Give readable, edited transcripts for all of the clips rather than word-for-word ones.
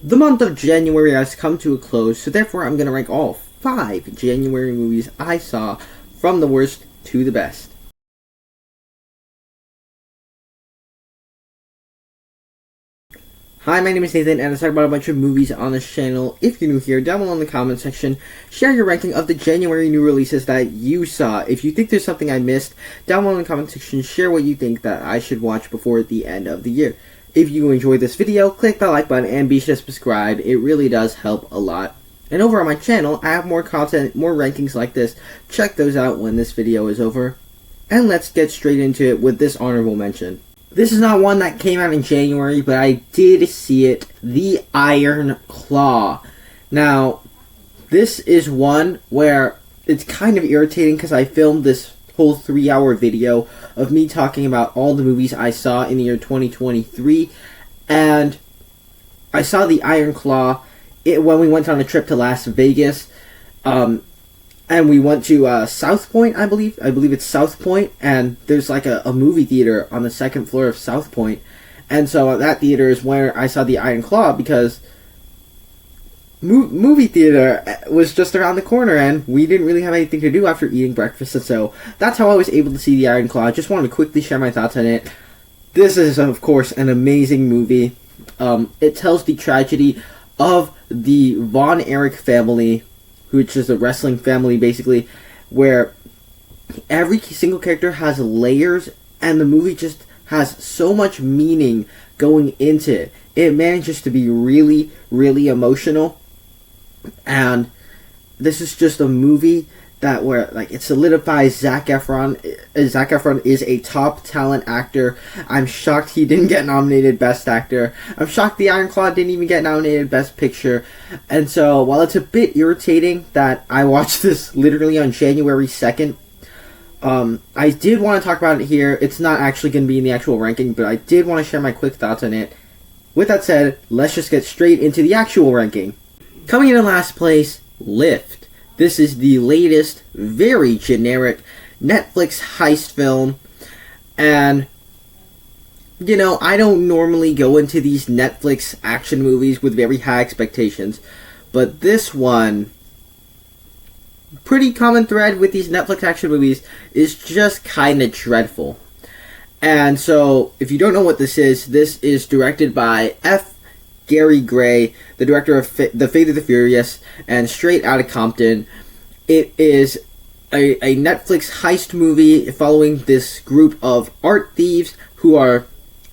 The month of January has come to a close, so therefore I'm going to rank all 5 January movies I saw from the worst to the best. Hi, my name is Nathan, and I talk about a bunch of movies on this channel. If you're new here, down below in the comment section, share your ranking of the January new releases that you saw. If you think there's something I missed, down below in the comment section, share what you think that I should watch before the end of the year. If you enjoyed this video, click that like button and be sure to subscribe. It really does help a lot. And over on my channel, I have more content, more rankings like this. Check those out when this video is over. And let's get straight into it with this honorable mention. This is not one that came out in January, but I did see it, The Iron Claw. Now, this is one where it's kind of irritating because I filmed this whole 3-hour video of me talking about all the movies I saw in the year 2023, and I saw The Iron Claw when we went on a trip to Las Vegas, and we went to South Point, I believe it's South Point, and there's like a movie theater on the second floor of South Point, and so that theater is where I saw The Iron Claw, because movie theater was just around the corner, and we didn't really have anything to do after eating breakfast, and so that's how I was able to see The Iron Claw. I just wanted to quickly share my thoughts on it. This is, of course, an amazing movie. It tells the tragedy of the Von Erich family, which is a wrestling family, basically, where every single character has layers, and the movie just has so much meaning going into it. It manages to be really, really emotional, and this is just a movie that where it solidifies Zac Efron. Zac Efron is a top talent actor. I'm shocked he didn't get nominated Best Actor. I'm shocked The Iron Claw didn't even get nominated Best Picture. And so, while it's a bit irritating that I watched this literally on January 2nd, I did want to talk about it here. It's not actually going to be in the actual ranking, but I did want to share my quick thoughts on it. With that said, let's just get straight into the actual ranking. Coming in last place, Lift. This is the latest, very generic Netflix heist film, and, you know, I don't normally go into these Netflix action movies with very high expectations, but this one, pretty common thread with these Netflix action movies, is just kind of dreadful. And so, if you don't know what this is directed by Gary Gray, the director of The Fate of the Furious and Straight Outta Compton. It is a Netflix heist movie following this group of art thieves who are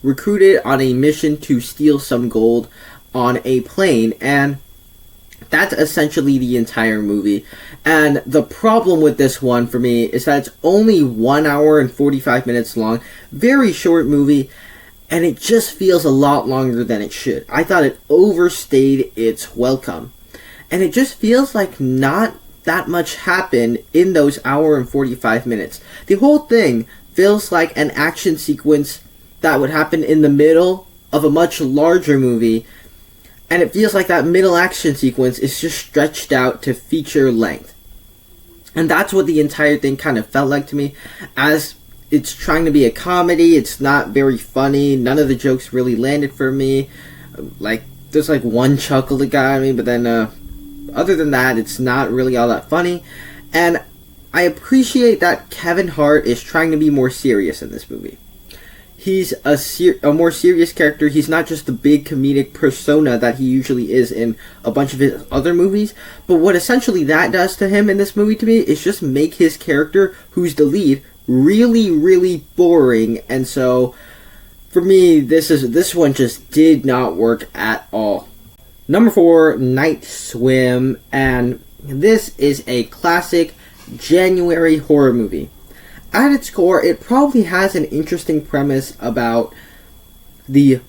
recruited on a mission to steal some gold on a plane, and that's essentially the entire movie. And the problem with this one for me is that it's only 1 hour and 45 minutes long, very short movie, and it just feels a lot longer than it should. I thought it overstayed its welcome. And it just feels like not that much happened in those hour and 45 minutes. The whole thing feels like an action sequence that would happen in the middle of a much larger movie. And it feels like that middle action sequence is just stretched out to feature length. And that's what the entire thing kind of felt like to me. As it's trying to be a comedy, it's not very funny. None of the jokes really landed for me. There's one chuckle that got me, but then other than that, it's not really all that funny. And I appreciate that Kevin Hart is trying to be more serious in this movie. He's a more serious character. He's not just the big comedic persona that he usually is in a bunch of his other movies. But what essentially that does to him in this movie to me is just make his character, who's the lead, really, really boring. And so, for me, this one just did not work at all. Number 4, Night Swim, and this is a classic January horror movie. At its core, it probably has an interesting premise about the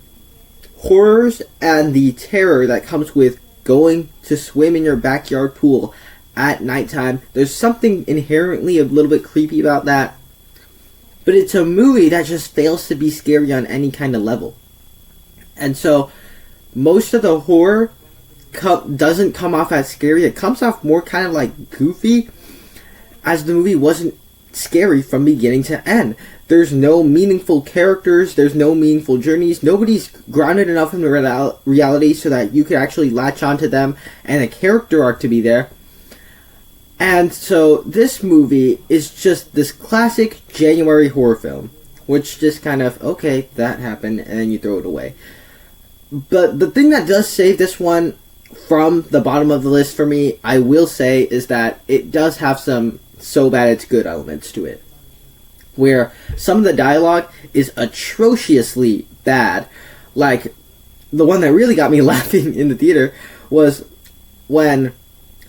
horrors and the terror that comes with going to swim in your backyard pool at nighttime. There's something inherently a little bit creepy about that. But it's a movie that just fails to be scary on any kind of level. And so, most of the horror doesn't come off as scary. It comes off more kind of like goofy, as the movie wasn't scary from beginning to end. There's no meaningful characters. There's no meaningful journeys. Nobody's grounded enough in the reality so that you could actually latch onto them and a character arc to be there. And so this movie is just this classic January horror film, which just kind of, okay, that happened, and then you throw it away. But the thing that does save this one from the bottom of the list for me, I will say, is that it does have some so bad it's good elements to it. Where some of the dialogue is atrociously bad. Like, the one that really got me laughing in the theater was when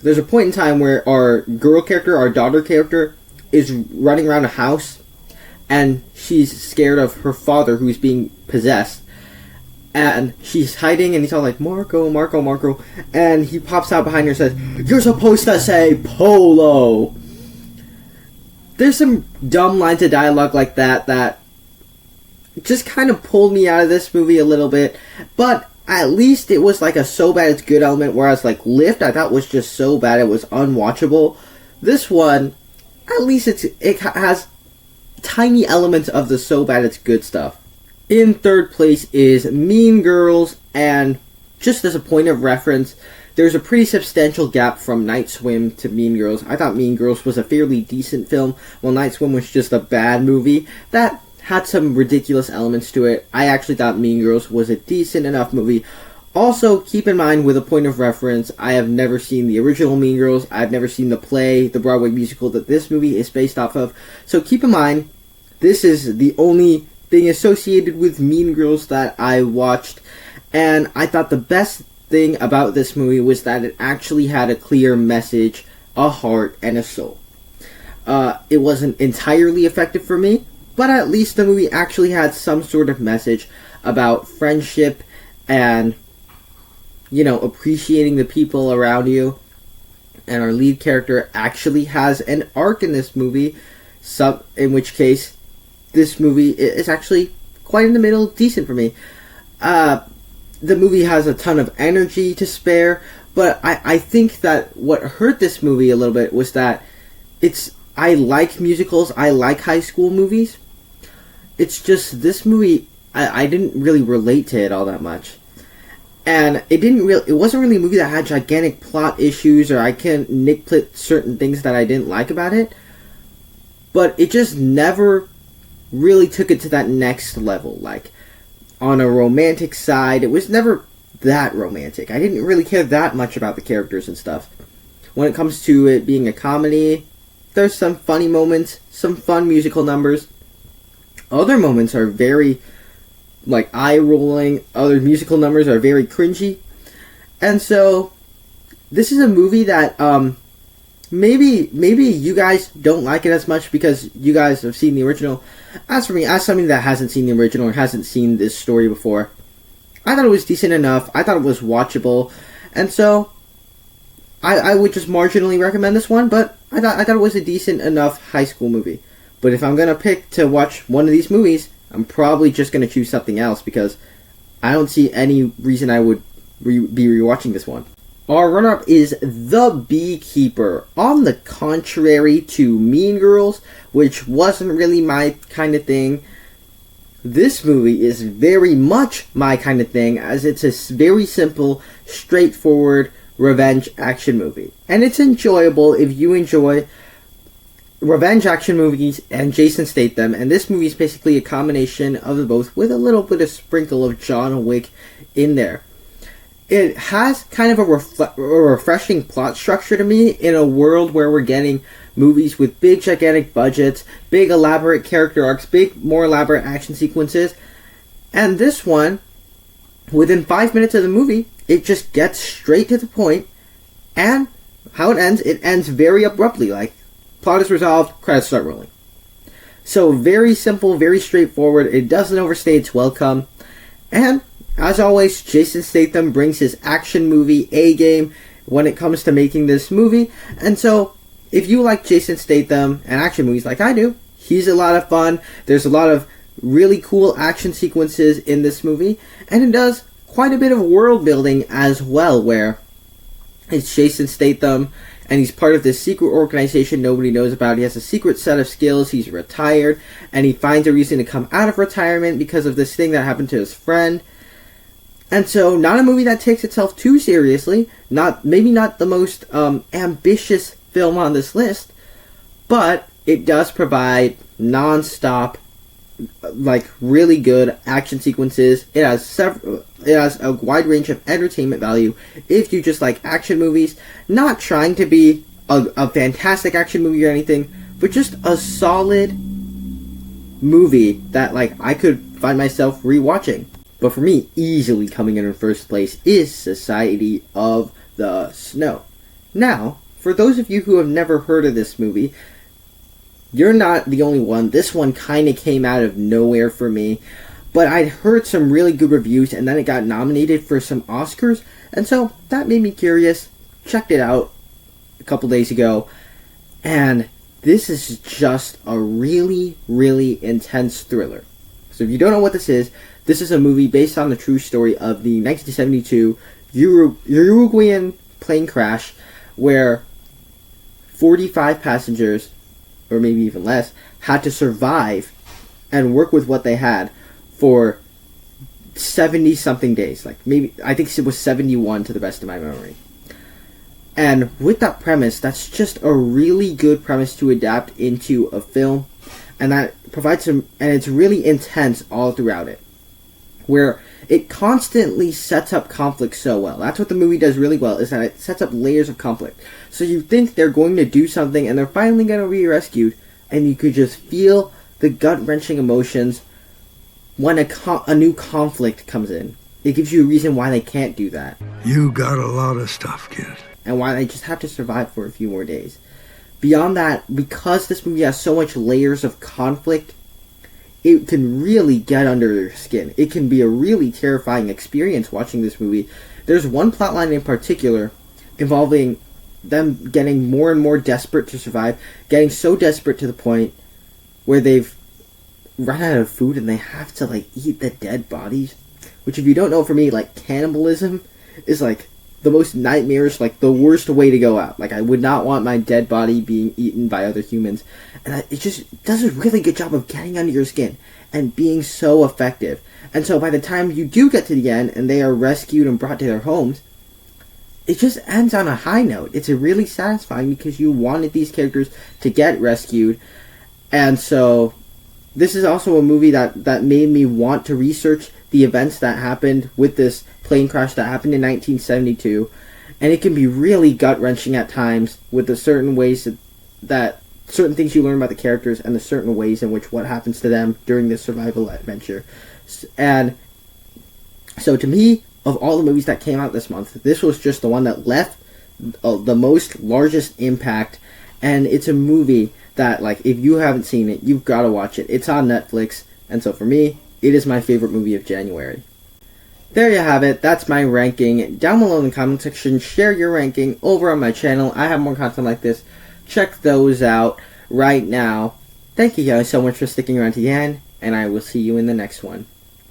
there's a point in time where our girl character, our daughter character, is running around a house, and she's scared of her father who's being possessed. And she's hiding, and he's all like, Marco, Marco, Marco. And he pops out behind her and says, "You're supposed to say Polo." There's some dumb lines of dialogue like that just kind of pulled me out of this movie a little bit. But at least it was like a so bad it's good element, whereas like Lift I thought was just so bad it was unwatchable. This one, at least it has tiny elements of the so bad it's good stuff. In third place is Mean Girls, and just as a point of reference, there's a pretty substantial gap from Night Swim to Mean Girls. I thought Mean Girls was a fairly decent film, while Night Swim was just a bad movie that had some ridiculous elements to it. I actually thought Mean Girls was a decent enough movie. Also, keep in mind, with a point of reference, I have never seen the original Mean Girls. I've never seen the play, the Broadway musical that this movie is based off of. So keep in mind, this is the only thing associated with Mean Girls that I watched. And I thought the best thing about this movie was that it actually had a clear message, a heart, and a soul. It wasn't entirely effective for me, but at least the movie actually had some sort of message about friendship and, you know, appreciating the people around you. And our lead character actually has an arc in this movie, in which case this movie is actually quite in the middle, decent for me. The movie has a ton of energy to spare, but I think that what hurt this movie a little bit was that I like musicals, I like high school movies. It's just this movie, I didn't really relate to it all that much. And it wasn't really a movie that had gigantic plot issues, or I can't nitpick certain things that I didn't like about it. But it just never really took it to that next level. Like, on a romantic side, it was never that romantic. I didn't really care that much about the characters and stuff. When it comes to it being a comedy, there's some funny moments, some fun musical numbers. Other moments are very, like, eye-rolling. Other musical numbers are very cringy. And so, this is a movie that, maybe you guys don't like it as much because you guys have seen the original. As for me, as somebody that hasn't seen the original or hasn't seen this story before, I thought it was decent enough. I thought it was watchable. And so, I would just marginally recommend this one, but I thought it was a decent enough high school movie. But if I'm going to pick to watch one of these movies, I'm probably just going to choose something else because I don't see any reason I would be rewatching this one. Our runner-up is The Beekeeper. On the contrary to Mean Girls, which wasn't really my kind of thing, this movie is very much my kind of thing, as it's a very simple, straightforward revenge action movie. And it's enjoyable if you enjoy revenge action movies and Jason Statham, and this movie is basically a combination of the both with a little bit of sprinkle of John Wick in there. It has kind of a refreshing plot structure to me in a world where we're getting movies with big gigantic budgets, big elaborate character arcs, big more elaborate action sequences. And this one, within 5 minutes of the movie, it just gets straight to the point, and how it ends very abruptly, like plot is resolved, credits start rolling. So very simple, very straightforward, it doesn't overstay its welcome, and as always, Jason Statham brings his action movie A-game when it comes to making this movie. And so, if you like Jason Statham and action movies like I do, he's a lot of fun. There's a lot of really cool action sequences in this movie. And it does quite a bit of world building as well, where it's Jason Statham and he's part of this secret organization nobody knows about. He has a secret set of skills. He's retired, and he finds a reason to come out of retirement because of this thing that happened to his friend. And so, not a movie that takes itself too seriously, maybe not the most ambitious film on this list, but it does provide non-stop, like, really good action sequences. It has a wide range of entertainment value if you just like action movies, not trying to be a fantastic action movie or anything, but just a solid movie that, like, I could find myself rewatching. But for me, easily coming in first place is Society of the Snow. Now, for those of you who have never heard of this movie, you're not the only one. This one kind of came out of nowhere for me. But I'd heard some really good reviews, and then it got nominated for some Oscars. And so that made me curious. Checked it out a couple days ago. And this is just a really, really intense thriller. So if you don't know what this is a movie based on the true story of the 1972 Uruguayan plane crash where 45 passengers, or maybe even less, had to survive and work with what they had for 70-something days. Like, maybe, I think it was 71 to the best of my memory. And with that premise, that's just a really good premise to adapt into a film. And that provides and it's really intense all throughout it. Where it constantly sets up conflict so well. That's what the movie does really well, is that it sets up layers of conflict. So you think they're going to do something and they're finally going to be rescued, and you could just feel the gut-wrenching emotions when a new conflict comes in. It gives you a reason why they can't do that. You got a lot of stuff, kid. And why they just have to survive for a few more days. Beyond that, because this movie has so much layers of conflict, it can really get under your skin. It can be a really terrifying experience watching this movie. There's one plotline in particular involving them getting more and more desperate to survive, getting so desperate to the point where they've run out of food and they have to, like, eat the dead bodies. Which, if you don't know, for me, like, cannibalism is, like, the most nightmarish, like, the worst way to go out. Like, I would not want my dead body being eaten by other humans. And it just does a really good job of getting under your skin and being so effective. And so by the time you do get to the end and they are rescued and brought to their homes, it just ends on a high note. It's really satisfying because you wanted these characters to get rescued. And so this is also a movie that made me want to research the events that happened with this plane crash that happened in 1972, and it can be really gut-wrenching at times with the certain ways that certain things you learn about the characters and the certain ways in which what happens to them during this survival adventure. And so to me, of all the movies that came out this month, this was just the one that left the largest impact, and it's a movie that, like, if you haven't seen it, you've got to watch it. It's on Netflix, and so for me, it is my favorite movie of January. There you have it. That's my ranking. Down below in the comment section, share your ranking over on my channel. I have more content like this. Check those out right now. Thank you guys so much for sticking around to the end, and I will see you in the next one.